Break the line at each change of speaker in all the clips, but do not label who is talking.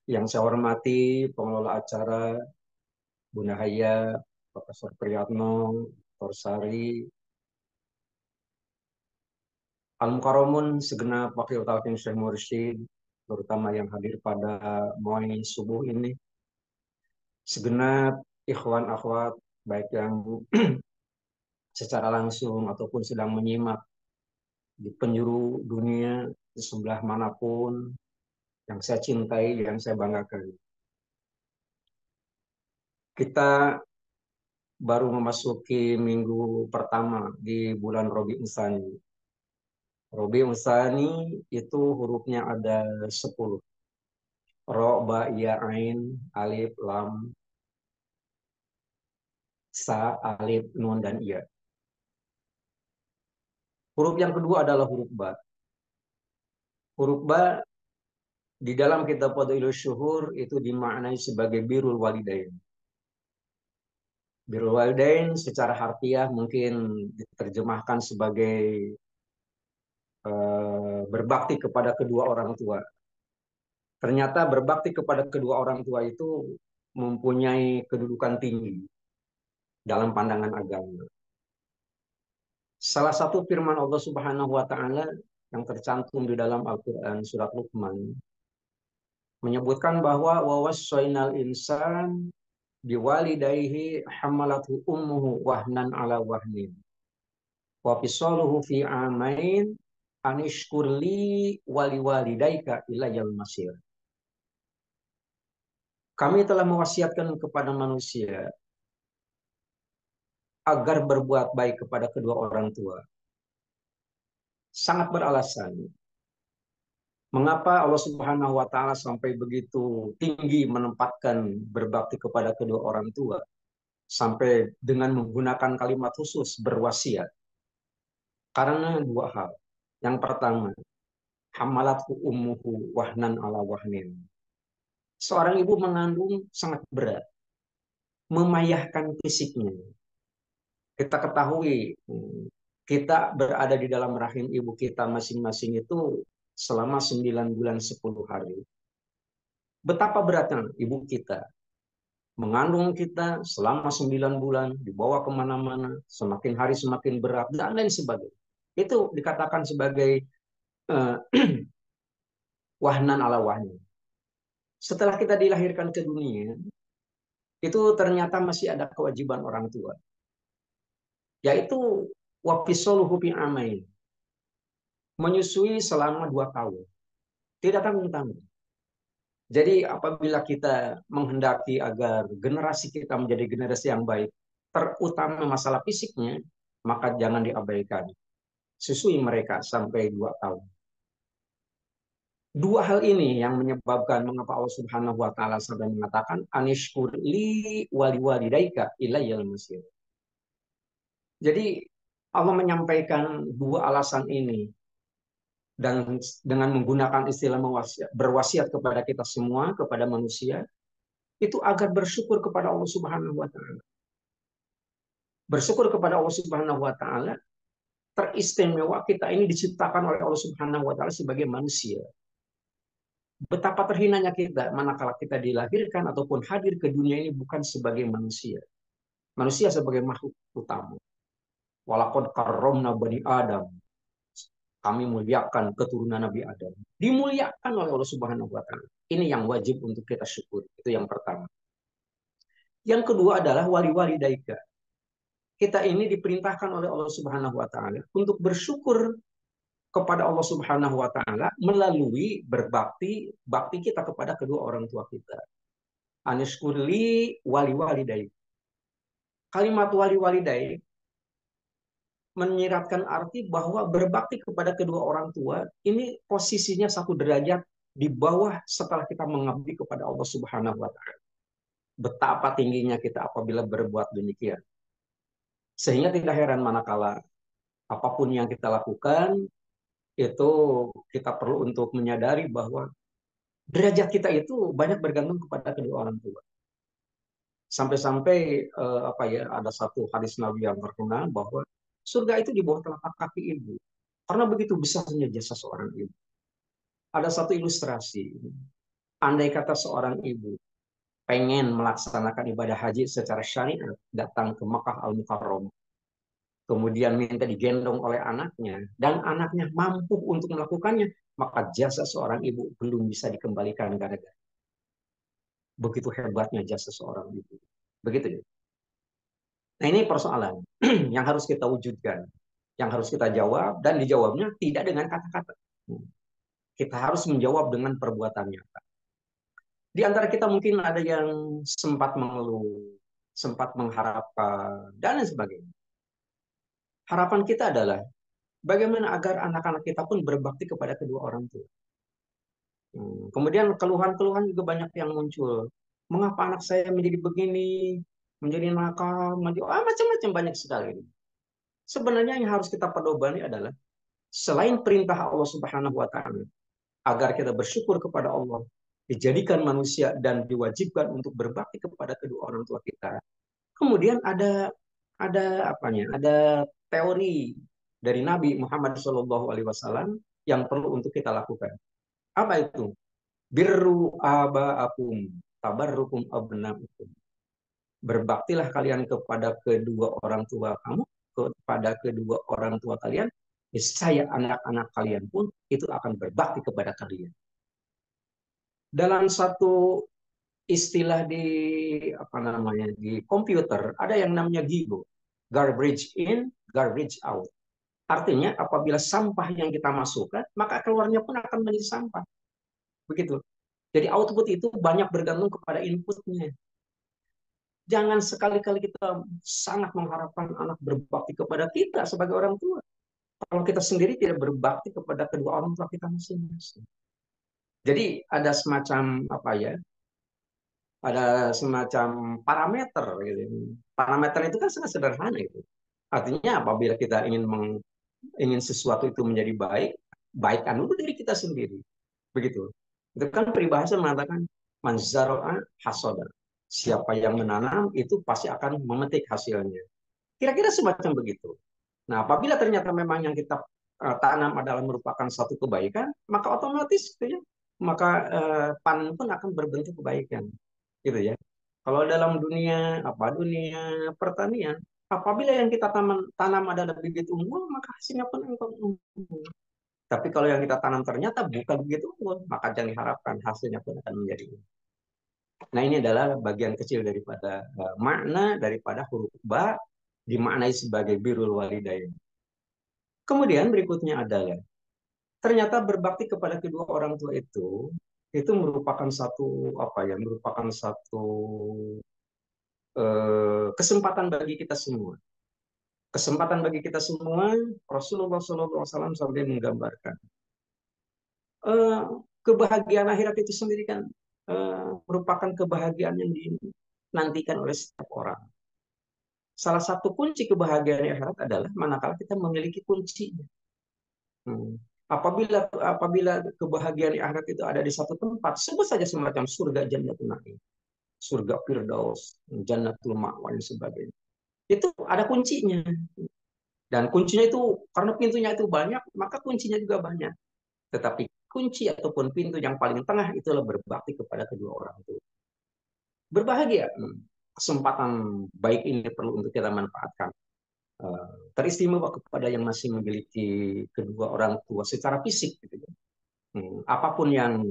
Yang saya hormati pengelola acara Bunda Haya, Profesor Priyatno, Dr. Sari, Al-Mukarramun, segenap wakil talqin Syekh Mursyid, terutama yang hadir pada Moai subuh ini, segenap ikhwan akhwat, baik yang secara langsung ataupun sedang menyimak di penjuru dunia, di sebelah manapun, yang saya cintai, yang saya banggakan. Kita baru memasuki minggu pertama di bulan Rabiul Tsani. Rabiul Tsani itu hurufnya ada 10. Ro, ba, ya, ain, alif, lam, sa, alif, nun, dan iya. Huruf yang kedua adalah huruf ba. Huruf ba di dalam kitab Fadailus Syuhur itu dimaknai sebagai birrul walidain. Birrul walidain secara harfiah mungkin diterjemahkan sebagai berbakti kepada kedua orang tua. Ternyata berbakti kepada kedua orang tua itu mempunyai kedudukan tinggi dalam pandangan agama. Salah satu firman Allah Subhanahu wa taala yang tercantum di dalam Al-Qur'an surat Luqman menyebutkan bahwa wawassainal insan biwalidayhi hamalathu ummuhu wahnan ala wahnin wa fisaluhu fi amain anishkurli wali walidaika ilayal masir. Kami telah mewasiatkan kepada manusia agar berbuat baik kepada kedua orang tua. Sangat beralasan. Mengapa Allah Subhanahu wa taala sampai begitu tinggi menempatkan berbakti kepada kedua orang tua sampai dengan menggunakan kalimat khusus berwasiat? Karena dua hal. Yang pertama, hamalathu ummuhu wahnan ala wahnin. Seorang ibu mengandung sangat berat, memayahkan fisiknya. Kita ketahui, kita berada di dalam rahim ibu kita masing-masing itu selama 9 bulan 10 hari. Betapa beratnya ibu kita mengandung kita selama 9 bulan, dibawa kemana-mana, semakin hari semakin berat, dan lain sebagainya. Itu dikatakan sebagai uh, wahnan ala wahnin. Setelah kita dilahirkan ke dunia, itu ternyata masih ada kewajiban orang tua, yaitu wafisoluhu fi amain, menyusui selama 2 tahun, tidak tanggung-tanggung. Jadi apabila kita menghendaki agar generasi kita menjadi generasi yang baik, terutama masalah fisiknya, maka jangan diabaikan. Susui mereka sampai 2 tahun. Dua hal ini yang menyebabkan mengapa Allah Subhanahu wa taala sampai mengatakan anishkur li wali walidaika ilayal masir. Jadi Allah menyampaikan dua alasan ini dan dengan menggunakan istilah berwasiat kepada kita semua, kepada manusia, itu agar bersyukur kepada Allah Subhanahu wa taala. Bersyukur kepada Allah Subhanahu wa taala, teristimewa kita ini diciptakan oleh Allah Subhanahu wa taala sebagai manusia. Betapa terhinanya kita manakala kita dilahirkan ataupun hadir ke dunia ini bukan sebagai manusia. Manusia sebagai makhluk utama. Walaqad karramna bani Adam. Kami muliakan keturunan Nabi Adam. Dimuliakan oleh Allah Subhanahu wa taala. Ini yang wajib untuk kita syukur. Itu yang pertama. Yang kedua adalah wali-wali daika. Kita ini diperintahkan oleh Allah Subhanahu wa taala untuk bersyukur kepada Allah Subhanahu wa taala melalui berbakti kita kepada kedua orang tua kita. Anishkurli wali walidai. Kalimat wali walidai menyiratkan arti bahwa berbakti kepada kedua orang tua ini posisinya satu derajat di bawah setelah kita mengabdi kepada Allah Subhanahu wa taala. Betapa tingginya kita apabila berbuat demikian. Sehingga tidak heran manakala apapun yang kita lakukan itu kita perlu untuk menyadari bahwa derajat kita itu banyak bergantung kepada kedua orang tua. Sampai-sampai ada satu hadis Nabi yang terkenal bahwa surga itu di bawah telapak kaki ibu. Karena begitu besarnya jasa seorang ibu. Ada satu ilustrasi. Andai kata seorang ibu pengen melaksanakan ibadah haji secara syariat, datang ke Makkah Al-Mukarram, kemudian minta digendong oleh anaknya, dan anaknya mampu untuk melakukannya, maka jasa seorang ibu belum bisa dikembalikan gara-gara. Begitu hebatnya jasa seorang ibu. Begitu ya. Nah ini persoalan yang harus kita wujudkan, yang harus kita jawab, dan dijawabnya tidak dengan kata-kata. Kita harus menjawab dengan perbuatannya. Di antara kita mungkin ada yang sempat mengeluh, sempat mengharapkan, dan lain sebagainya. Harapan kita adalah bagaimana agar anak-anak kita pun berbakti kepada kedua orang tua. Kemudian keluhan-keluhan juga banyak yang muncul. Mengapa anak saya menjadi begini, menjadi nakal, macam-macam banyak sekali. Sebenarnya yang harus kita pedomani adalah selain perintah Allah Subhanahu wa taala agar kita bersyukur kepada Allah, dijadikan manusia dan diwajibkan untuk berbakti kepada kedua orang tua kita. Kemudian ada apanya? Ada teori dari Nabi Muhammad SAW yang perlu untuk kita lakukan. Apa itu? Birru abaakum tabarrukum abnaukum. Berbaktilah kalian kepada kedua orang tua kamu, kepada kedua orang tua kalian, niscaya anak-anak kalian pun itu akan berbakti kepada kalian. Dalam satu istilah di apa namanya di komputer ada yang namanya GIGO, garbage in, garbage out. Artinya apabila sampah yang kita masukkan, maka keluarnya pun akan menjadi sampah. Begitu. Jadi output itu banyak bergantung kepada inputnya. Jangan sekali-kali kita sangat mengharapkan anak berbakti kepada kita sebagai orang tua. Kalau kita sendiri tidak berbakti kepada kedua orang tua kita masing-masing. Jadi ada semacam apa ya? Ada semacam parameter gitu. Parameter itu kan sangat sederhana itu. Artinya apabila kita ingin sesuatu itu menjadi baik, baikkan dulu diri kita sendiri. Begitu. Itu kan peribahasa mengatakan manzaro'a hasoda. Siapa yang menanam itu pasti akan memetik hasilnya. Kira-kira semacam begitu. Nah, apabila ternyata memang yang kita tanam adalah merupakan satu kebaikan, maka otomatis gitu ya, maka panen pun akan berbentuk kebaikan. Gitu ya. Kalau dalam dunia pertanian, apabila yang kita tanam adalah bibit unggul, maka hasilnya pun unggul. Tapi kalau yang kita tanam ternyata bukan begitu unggul, maka jangan diharapkan hasilnya pun akan menjadi unggul. Nah, ini adalah bagian kecil daripada makna daripada huruf ba dimaknai sebagai birrul walidain. Kemudian berikutnya adalah ternyata berbakti kepada kedua orang tua itu merupakan satu apa ya, merupakan satu kesempatan bagi kita semua. Kesempatan bagi kita semua, Rasulullah SAW sampai menggambarkan eh, kebahagiaan akhirat itu sendiri kan merupakan kebahagiaan yang dinantikan oleh setiap orang. Salah satu kunci kebahagiaan akhirat adalah manakala kita memiliki kuncinya. Hmm. Apabila kebahagiaan di akhirat itu ada di satu tempat, sebut saja semacam surga Jannatul Naim, surga Firdaus, Jannatul Ma'wa dan sebagainya. Itu ada kuncinya. Dan kuncinya itu karena pintunya itu banyak, maka kuncinya juga banyak. Tetapi kunci ataupun pintu yang paling tengah itulah berbakti kepada kedua orang tua. Berbahagia. Kesempatan baik ini perlu untuk kita manfaatkan. Teristimewa kepada yang masih memiliki kedua orang tua secara fisik. Gitu. Apapun yang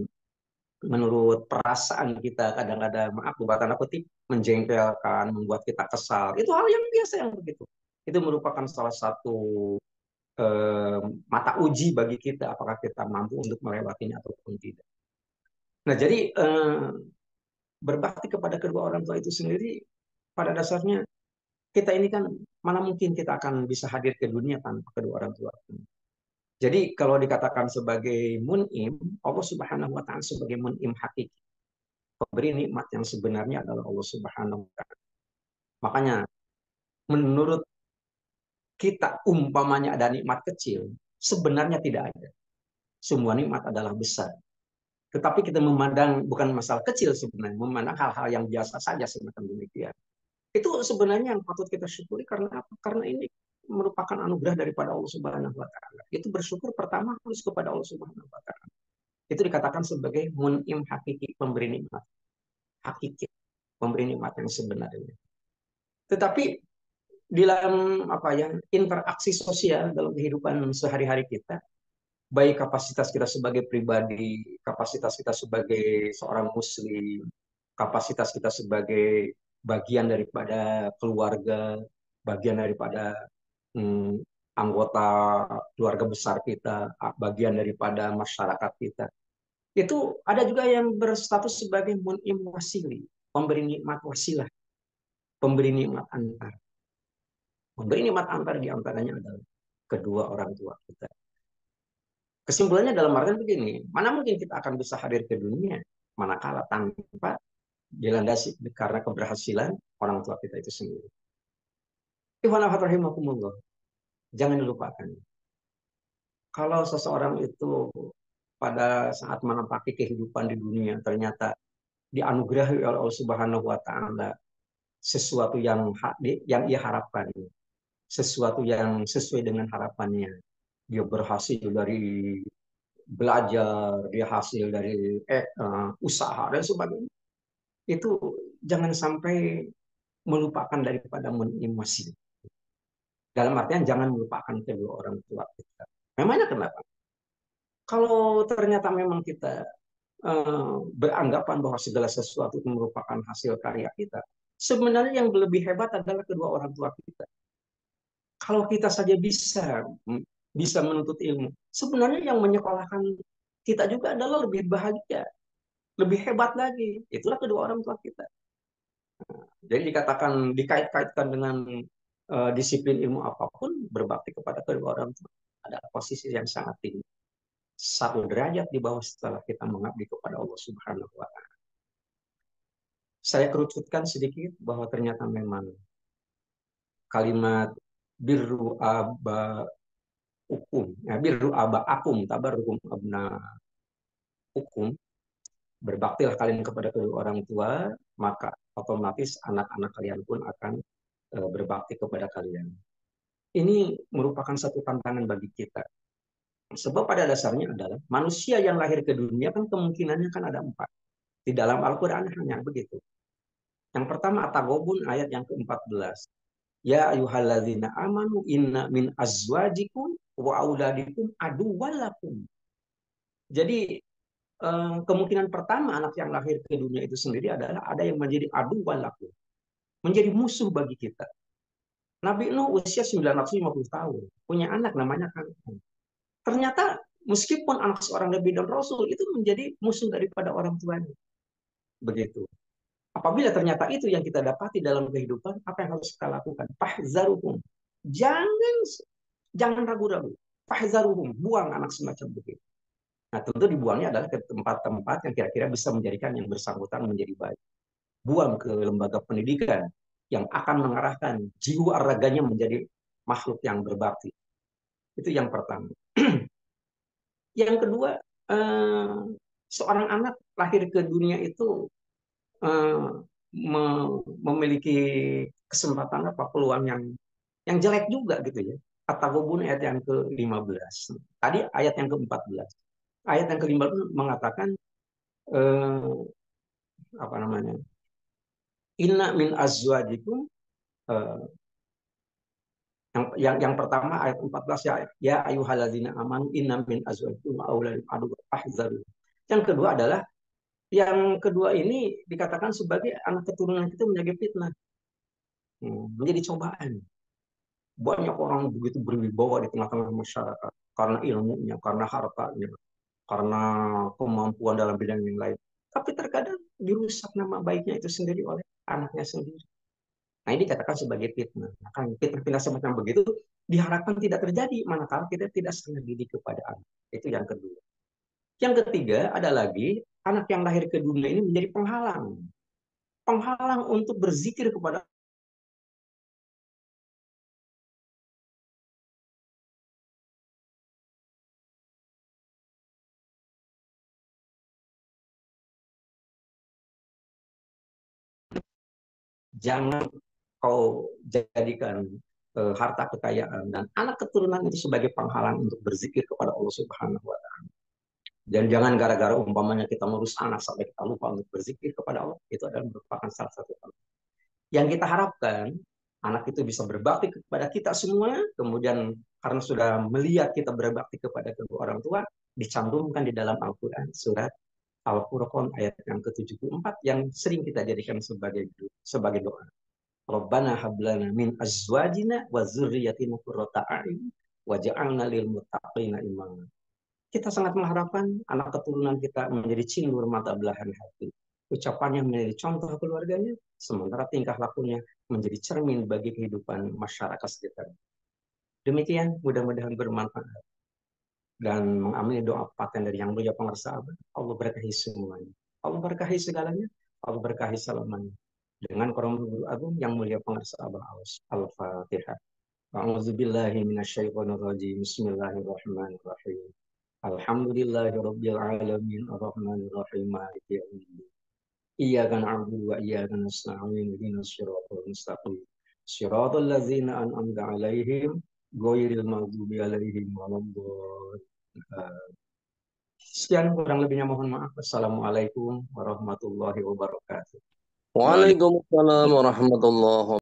menurut perasaan kita kadang-kadang, maaf buat tanda kutip, menjengkelkan, membuat kita kesal. Itu hal yang biasa yang begitu. Itu merupakan salah satu mata uji bagi kita apakah kita mampu untuk melewatinya ataupun tidak. Nah, jadi berbakti kepada kedua orang tua itu sendiri pada dasarnya kita ini kan mana mungkin kita akan bisa hadir ke dunia tanpa kedua orang tua. Jadi kalau dikatakan sebagai mun'im, Allah Subhanahu wa taala sebagai mun'im hakiki. Pemberi nikmat yang sebenarnya adalah Allah Subhanahu wa taala. Makanya menurut kita umpamanya ada nikmat kecil, sebenarnya tidak ada. Semua nikmat adalah besar. Tetapi kita memandang bukan masalah kecil sebenarnya, memandang hal-hal yang biasa saja semacam demikian. Itu sebenarnya yang patut kita syukuri karena apa? Karena ini merupakan anugerah daripada Allah Subhanahu wa taala. Itu bersyukur pertama harus kepada Allah Subhanahu wa taala. Itu dikatakan sebagai mun'im hakiki, pemberi nikmat hakiki, pemberi nikmat yang sebenarnya. Tetapi di dalam apa ya, interaksi sosial dalam kehidupan sehari-hari kita, baik kapasitas kita sebagai pribadi, kapasitas kita sebagai seorang muslim, kapasitas kita sebagai bagian daripada keluarga, bagian daripada hmm, anggota keluarga besar kita, bagian daripada masyarakat kita. Itu ada juga yang berstatus sebagai mun'im wasili, pemberi nikmat wasilah, pemberi nikmat antar. Pemberi nikmat antar di antaranya adalah kedua orang tua kita. Kesimpulannya dalam artian begini, mana mungkin kita akan bisa hadir ke dunia manakala tanpa dilandasi karena keberhasilan orang tua kita itu sendiri. Jangan dilupakan. Kalau seseorang itu pada saat menapaki kehidupan di dunia ternyata dianugerahi oleh Allah Subhanahu wa taala sesuatu yang ia harapkan, sesuatu yang sesuai dengan harapannya. Dia berhasil dari belajar, dia hasil dari usaha dan sebagainya. Itu jangan sampai melupakan daripada menimasi. Dalam artian jangan melupakan kedua orang tua kita. Memangnya kenapa? Kalau ternyata memang kita beranggapan bahwa segala sesuatu itu merupakan hasil karya kita, sebenarnya yang lebih hebat adalah kedua orang tua kita. Kalau kita saja bisa menuntut ilmu, sebenarnya yang menyekolahkan kita juga adalah lebih bahagia, lebih hebat lagi. Itulah kedua orang tua kita. Jadi dikatakan dikait-kaitkan dengan disiplin ilmu apapun, berbakti kepada kedua orang tua ada posisi yang sangat tinggi. 1 derajat di bawah setelah kita mengabdi kepada Allah Subhanahu wa taala. Saya kerucutkan sedikit bahwa ternyata memang kalimat birru aba hukum, ya, birru aba akum, tabarrukum abna hukum, berbaktilah kalian kepada kedua orang tua, maka otomatis anak-anak kalian pun akan berbakti kepada kalian. Ini merupakan satu tantangan bagi kita. Sebab pada dasarnya adalah manusia yang lahir ke dunia kan kemungkinannya kan ada 4. Di dalam Al-Quran hanya begitu. Yang pertama At-Taghabun ayat yang ke-14. Ya ayyuhalladzina amanu inna min azwajikum wa auladikum aduwwalakum. Jadi kemungkinan pertama anak yang lahir ke dunia itu sendiri adalah ada yang menjadi aduwwalakum, menjadi musuh bagi kita. Nabi Nuh usia 950 tahun, punya anak namanya Kan'an. Ternyata meskipun anak seorang nabi dan rasul itu menjadi musuh daripada orang tuanya. Begitu. Apabila ternyata itu yang kita dapati dalam kehidupan, apa yang harus kita lakukan? Fahzaruhum. Jangan jangan ragu-ragu. Fahzaruhum, buang anak semacam begitu. Nah, tentu dibuangnya adalah ke tempat-tempat yang kira-kira bisa menjadikan yang bersangkutan menjadi baik. Buang ke lembaga pendidikan yang akan mengarahkan jiwa raganya menjadi makhluk yang berbakti. Itu yang pertama. Yang kedua, seorang anak lahir ke dunia itu eh, memiliki kesempatan apa peluang yang jelek juga gitu ya. At-Taghabun ayat yang ke-15. Tadi ayat yang ke-14. Ayat yang ke-15 mengatakan eh, apa namanya? Inna min azwajikum eh, yang pertama ayat 14 ya ya ayyuhalladzina amanu inna min azwajikum wa auladikum adu ahzaru. Yang kedua adalah yang kedua ini dikatakan sebagai anak keturunan kita menjadi fitnah, menjadi cobaan. Banyak orang begitu berwibawa di tengah-tengah masyarakat karena ilmunya, karena hartanya, karena kemampuan dalam bidang yang lain. Tapi terkadang dirusak nama baiknya itu sendiri oleh anaknya sendiri. Nah, ini dikatakan sebagai fitnah. Maka fitnah-fitnah semacam begitu diharapkan tidak terjadi manakala kita tidak setengah didik kepada anak. Itu yang kedua. Yang ketiga ada lagi anak yang lahir ke dunia ini menjadi penghalang. Penghalang untuk berzikir kepada jangan kau jadikan harta kekayaan dan anak keturunan itu sebagai penghalang untuk berzikir kepada Allah Subhanahu wa taala. Dan jangan gara-gara umpamanya kita ngurus anak sampai kita lupa untuk berzikir kepada Allah. Itu adalah merupakan salah satu hal. Yang kita harapkan, anak itu bisa berbakti kepada kita semua, kemudian karena sudah melihat kita berbakti kepada kedua orang tua, dicantumkan di dalam Al-Quran, surat Al-Furqan ayat yang ke-74 yang sering kita jadikan sebagai doa. Rabbana hablana min azwajina wa dzurriyyatina qurrata a'yun waj'alna lil muttaqina imama. Kita sangat mengharapkan anak keturunan kita menjadi cindur mata belahan hati. Ucapannya menjadi contoh keluarganya, sementara tingkah lakunya menjadi cermin bagi kehidupan masyarakat sekitar. Demikian, mudah-mudahan bermanfaat. Dan mengamini doa paten dari Yang Mulia Penguasa Abad, Allah berkahi semuanya. Allah berkahi segalanya, Allah berkahi selamanya. Dengan korban guru agung Yang Mulia Penguasa Abad, Al-Fatihah. A'udzubillahi minasyaitonirrajim. Bismillahirrahmanirrahim. Alhamdulillahirabbil alamin arrahmanir rahim maliki yaumiddin. Iyyaka na'budu wa iyyaka nasta'in ihdinas siratal mustaqim. Siratal ladzina an'amta 'alaihim ghairil maghdubi 'alaihim waladdallin. Sekian kurang lebihnya mohon maaf. Assalamualaikum warahmatullahi wabarakatuh.
Waalaikumsalam warahmatullahi wabarakatuh.